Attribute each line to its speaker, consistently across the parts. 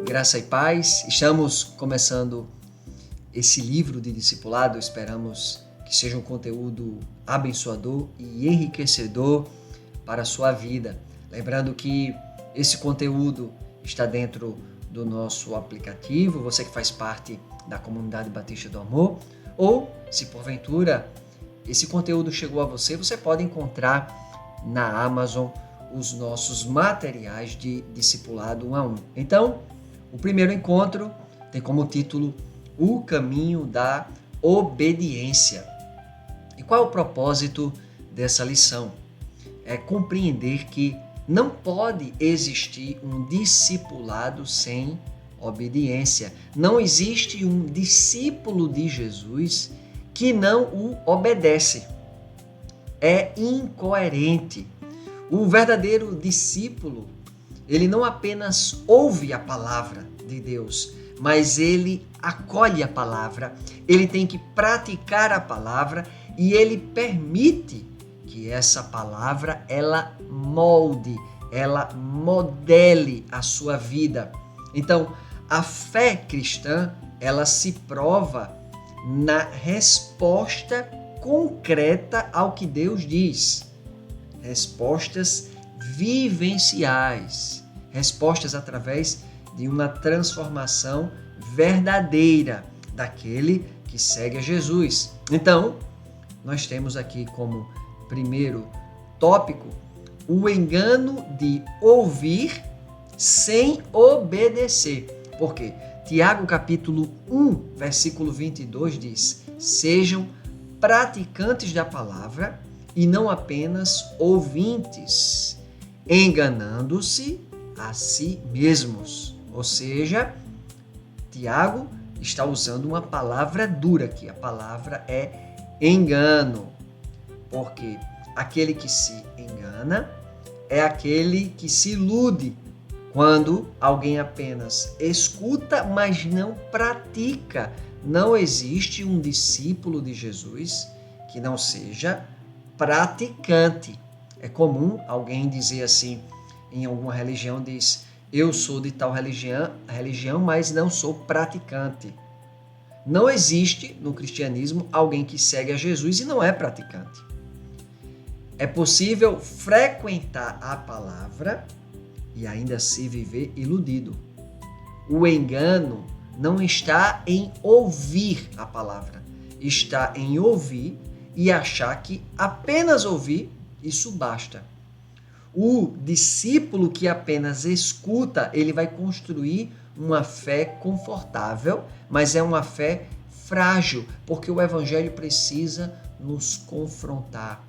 Speaker 1: Graça e paz, estamos começando esse livro de discipulado, esperamos que seja um conteúdo abençoador e enriquecedor para a sua vida. Lembrando que esse conteúdo está dentro do nosso aplicativo, você que faz parte da Comunidade Batista do Amor, ou se porventura esse conteúdo chegou a você, você pode encontrar na Amazon os nossos materiais de discipulado 1 a 1. Então, o primeiro encontro tem como título O Caminho da Obediência. E qual é o propósito dessa lição? É compreender que não pode existir um discipulado sem obediência. Não existe um discípulo de Jesus que não o obedece. É incoerente. O verdadeiro discípulo, ele não apenas ouve a palavra de Deus, mas ele acolhe a palavra, ele tem que praticar a palavra e ele permite que essa palavra ela molde, ela modele a sua vida. Então, a fé cristã, ela se prova na resposta concreta ao que Deus diz. Respostas vivenciais, respostas através de uma transformação verdadeira daquele que segue a Jesus. Então, nós temos aqui como primeiro tópico o engano de ouvir sem obedecer. Por quê? Tiago capítulo 1, versículo 22 diz: sejam praticantes da palavra e não apenas ouvintes, enganando-se a si mesmos. Ou seja, Tiago está usando uma palavra dura aqui. A palavra é engano. Porque aquele que se engana é aquele que se ilude quando alguém apenas escuta, mas não pratica. Não existe um discípulo de Jesus que não seja praticante. É comum alguém dizer assim, em alguma religião diz: eu sou de tal religião, mas não sou praticante. Não existe no cristianismo alguém que segue a Jesus e não é praticante. É possível frequentar a palavra e ainda se viver iludido. O engano não está em ouvir a palavra, está em ouvir e achar que apenas ouvir isso basta. O discípulo que apenas escuta, ele vai construir uma fé confortável, mas é uma fé frágil, porque o evangelho precisa nos confrontar.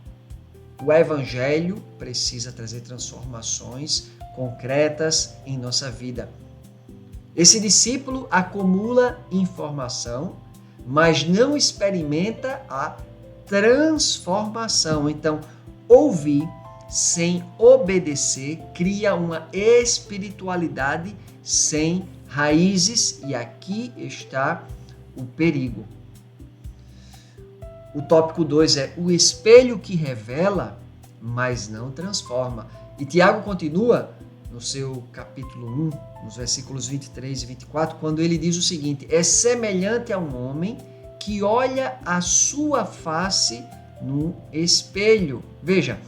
Speaker 1: O evangelho precisa trazer transformações concretas em nossa vida. Esse discípulo acumula informação, mas não experimenta a transformação. Então, ouvir sem obedecer cria uma espiritualidade sem raízes, e aqui está o perigo. O tópico 2 é o espelho que revela, mas não transforma. E Tiago continua no seu capítulo 1, nos versículos 23 e 24, quando ele diz o seguinte: é semelhante a um homem que olha a sua face no espelho. Veja,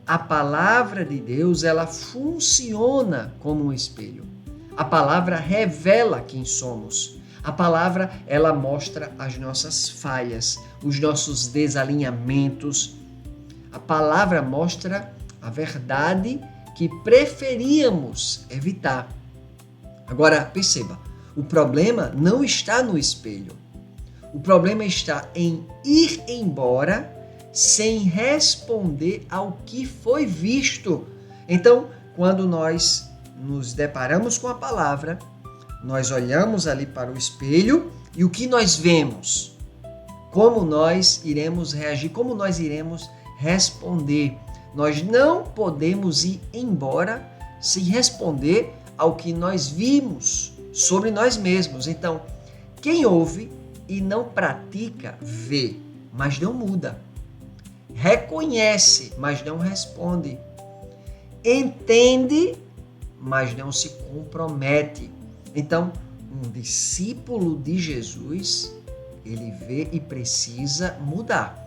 Speaker 1: a palavra de Deus, ela funciona como um espelho. A palavra revela quem somos. A palavra, ela mostra as nossas falhas, os nossos desalinhamentos. A palavra mostra a verdade que preferíamos evitar. Agora, perceba, o problema não está no espelho. O problema está em ir embora sem responder ao que foi visto. Então, quando nós nos deparamos com a palavra, nós olhamos ali para o espelho e o que nós vemos? Como nós iremos reagir? Como nós iremos responder? Nós não podemos ir embora sem responder ao que nós vimos sobre nós mesmos. Então, quem ouve e não pratica, vê, mas não muda. reconhece, mas não responde. Entende, mas não se compromete. Então, um discípulo de Jesus, ele vê e precisa mudar.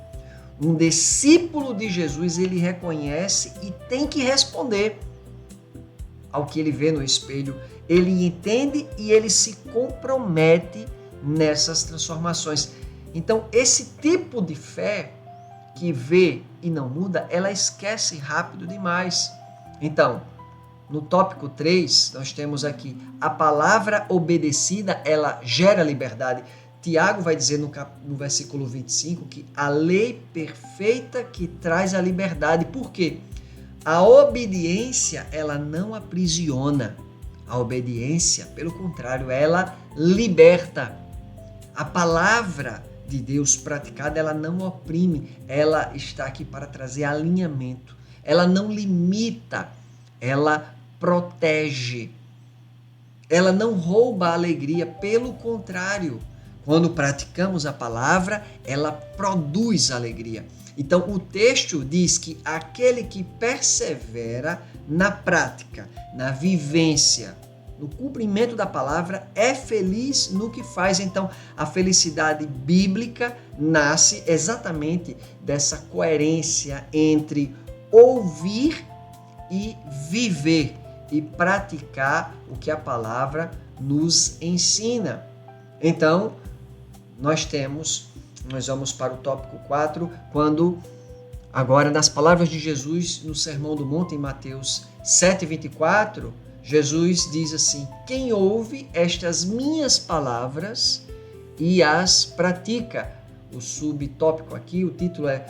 Speaker 1: Um discípulo de Jesus, ele reconhece e tem que responder ao que ele vê no espelho. Ele entende e ele se compromete nessas transformações. Então, esse tipo de fé que vê e não muda, ela esquece rápido demais. Então, no tópico 3, nós temos aqui a palavra obedecida, ela gera liberdade. Tiago vai dizer no versículo 25 que a lei perfeita que traz a liberdade. Por quê? A obediência, ela não aprisiona. A obediência, pelo contrário, ela liberta. A palavra de Deus praticada, ela não oprime. Ela está aqui para trazer alinhamento. Ela não limita, ela protege. Ela não rouba a alegria, pelo contrário. Quando praticamos a palavra, ela produz alegria. Então, o texto diz que aquele que persevera na prática, na vivência, no cumprimento da palavra, é feliz no que faz. Então, a felicidade bíblica nasce exatamente dessa coerência entre ouvir e viver e praticar o que a palavra nos ensina. Então, nós vamos para o tópico 4, quando agora nas palavras de Jesus no Sermão do Monte, em Mateus 7:24, Jesus diz assim: quem ouve estas minhas palavras e as pratica. O subtópico aqui, o título é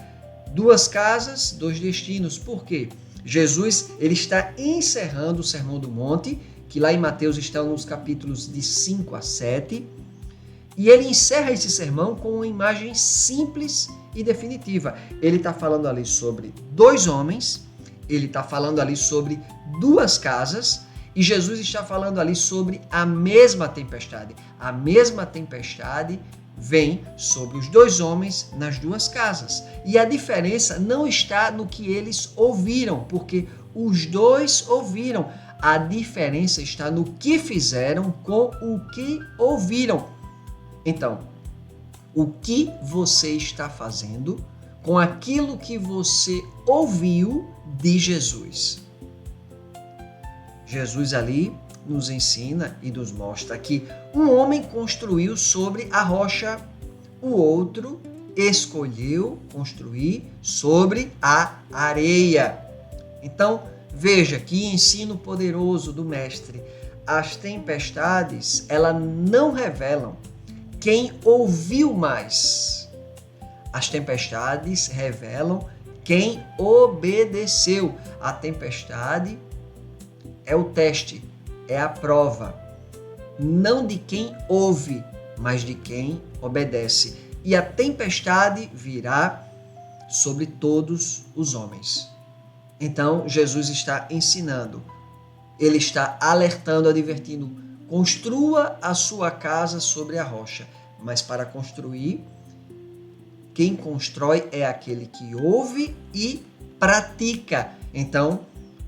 Speaker 1: Duas casas, dois destinos. Por quê? Jesus, ele está encerrando o Sermão do Monte, que lá em Mateus estão nos capítulos de 5 a 7, e ele encerra esse sermão com uma imagem simples e definitiva. Ele está falando ali sobre dois homens, ele está falando ali sobre duas casas, e Jesus está falando ali sobre a mesma tempestade. A mesma tempestade vem sobre os dois homens nas duas casas. E a diferença não está no que eles ouviram, porque os dois ouviram. A diferença está no que fizeram com o que ouviram. Então, o que você está fazendo com aquilo que você ouviu de Jesus? Jesus ali nos ensina e nos mostra que um homem construiu sobre a rocha, o outro escolheu construir sobre a areia. Então, veja que ensino poderoso do mestre. As tempestades, elas não revelam quem ouviu mais. As tempestades revelam quem obedeceu. A tempestade é o teste, é a prova, não de quem ouve, mas de quem obedece. E a tempestade virá sobre todos os homens. Então, Jesus está ensinando, ele está alertando, advertindo: construa a sua casa sobre a rocha. Mas para construir, quem constrói é aquele que ouve e pratica. Então,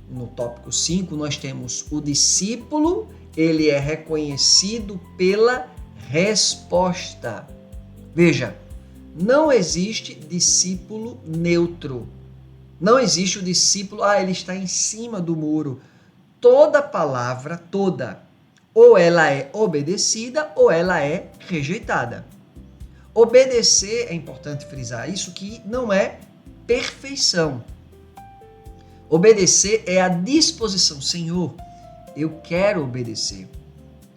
Speaker 1: no tópico 5, nós temos o discípulo, ele é reconhecido pela resposta. Veja, não existe discípulo neutro. Não existe o discípulo, ele está em cima do muro. Toda palavra, toda, ou ela é obedecida ou ela é rejeitada. Obedecer, é importante frisar isso, que não é perfeição. Obedecer é a disposição. Senhor, eu quero obedecer.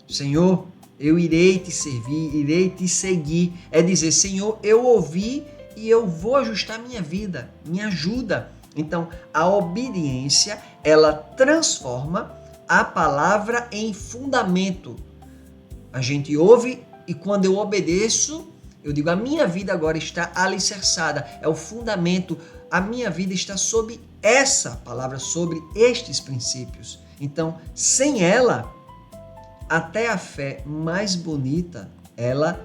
Speaker 1: Senhor, eu irei te servir, irei te seguir. É dizer: Senhor, eu ouvi e eu vou ajustar minha vida, me ajuda. Então, a obediência, ela transforma a palavra em fundamento. A gente ouve e quando eu obedeço, eu digo: a minha vida agora está alicerçada, é o fundamento. A minha vida está sob essa palavra, sobre estes princípios. Então, sem ela, até a fé mais bonita, ela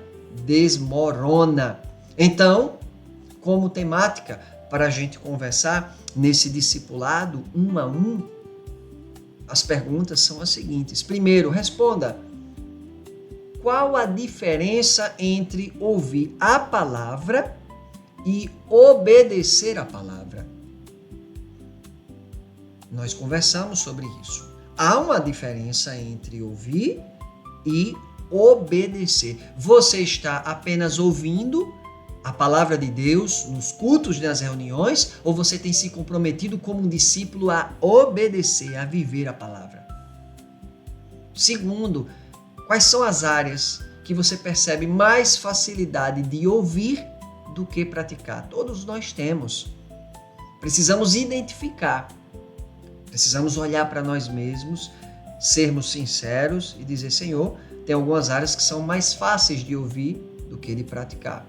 Speaker 1: desmorona. Então, como temática, para a gente conversar nesse discipulado 1 a 1, as perguntas são as seguintes. Primeiro, responda: qual a diferença entre ouvir a palavra e obedecer a palavra? Nós conversamos sobre isso. Há uma diferença entre ouvir e obedecer. Você está apenas ouvindo a palavra de Deus nos cultos, nas reuniões, ou você tem se comprometido como um discípulo a obedecer, a viver a palavra? Segundo, quais são as áreas que você percebe mais facilidade de ouvir do que praticar? Todos nós temos. Precisamos identificar. Precisamos olhar para nós mesmos, sermos sinceros e dizer: Senhor, tem algumas áreas que são mais fáceis de ouvir do que de praticar.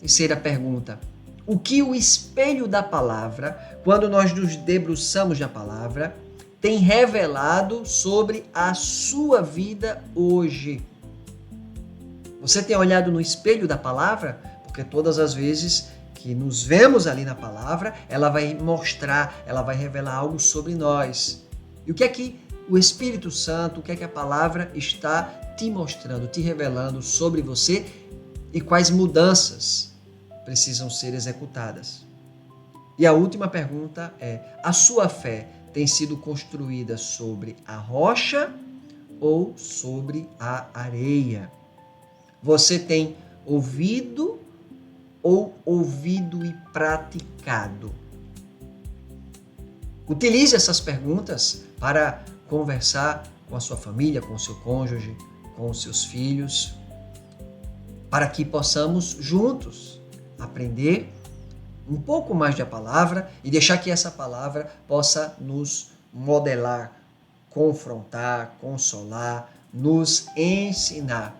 Speaker 1: Terceira pergunta: o que o espelho da palavra, quando nós nos debruçamos na palavra, tem revelado sobre a sua vida hoje? Você tem olhado no espelho da palavra? Porque todas as vezes que nos vemos ali na palavra, ela vai mostrar, ela vai revelar algo sobre nós. E o que é que o Espírito Santo, o que é que a palavra está te mostrando, te revelando sobre você e quais mudanças precisam ser executadas? E a última pergunta é: a sua fé tem sido construída sobre a rocha ou sobre a areia? Você tem ouvido ou ouvido e praticado? Utilize essas perguntas para conversar com a sua família, com o seu cônjuge, com os seus filhos, para que possamos juntos aprender um pouco mais da palavra e deixar que essa palavra possa nos modelar, confrontar, consolar, nos ensinar.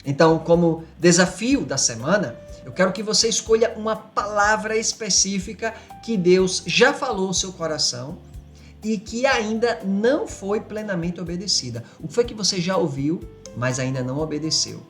Speaker 1: Então, como desafio da semana, eu quero que você escolha uma palavra específica que Deus já falou no seu coração e que ainda não foi plenamente obedecida. O que foi que você já ouviu, mas ainda não obedeceu?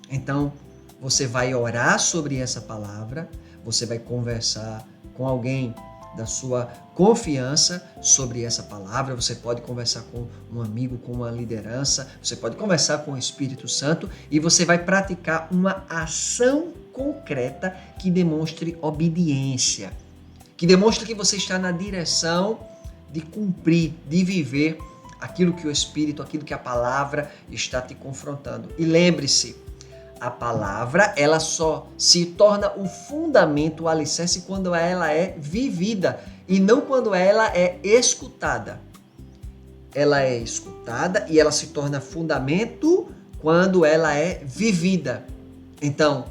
Speaker 1: Então, você vai orar sobre essa palavra, você vai conversar com alguém da sua confiança sobre essa palavra, você pode conversar com um amigo, com uma liderança, você pode conversar com o Espírito Santo e você vai praticar uma ação concreta que demonstre obediência, que demonstre que você está na direção de cumprir, de viver aquilo que o Espírito, aquilo que a palavra está te confrontando. E lembre-se, a palavra, ela só se torna o fundamento, o alicerce, quando ela é vivida e não quando ela é escutada. Ela é escutada e ela se torna fundamento quando ela é vivida. Então,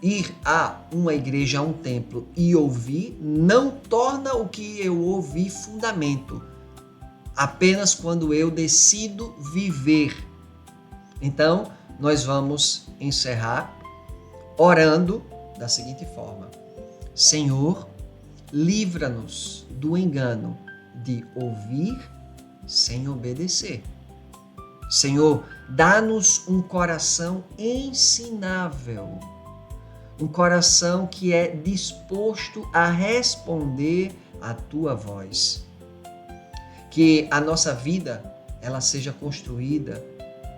Speaker 1: ir a uma igreja, a um templo e ouvir não torna o que eu ouvi fundamento. Apenas quando eu decido viver. Então, nós vamos encerrar orando da seguinte forma: Senhor, livra-nos do engano de ouvir sem obedecer. Senhor, dá-nos um coração ensinável, um coração que é disposto a responder à tua voz. Que a nossa vida ela seja construída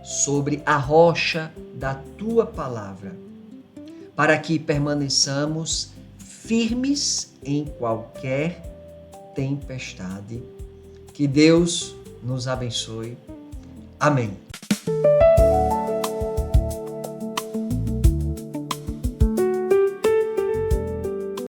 Speaker 1: sobre a rocha da tua palavra, para que permaneçamos firmes em qualquer tempestade. Que Deus nos abençoe. Amém.